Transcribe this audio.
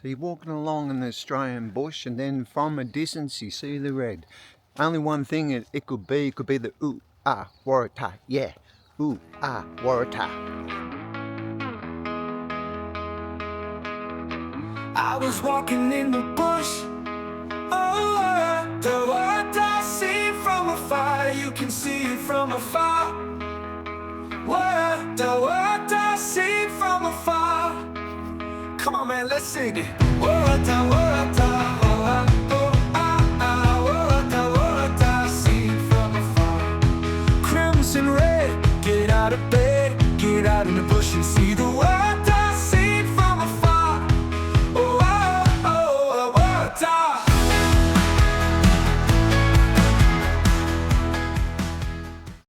So you're walking along in the Australian bush, and then from a distance you see the red. Only one thing it could be the Ah Waratah. Yeah, Ah Waratah. I was walking in the bush. Oh, the water seen from afar. You can see it from afar. The water seen from afar. Come on, man, let's sing it. Waratah, waratah, waratah, waratah, seen from afar. Crimson red, get out of bed, get out in the bush and see the waratah.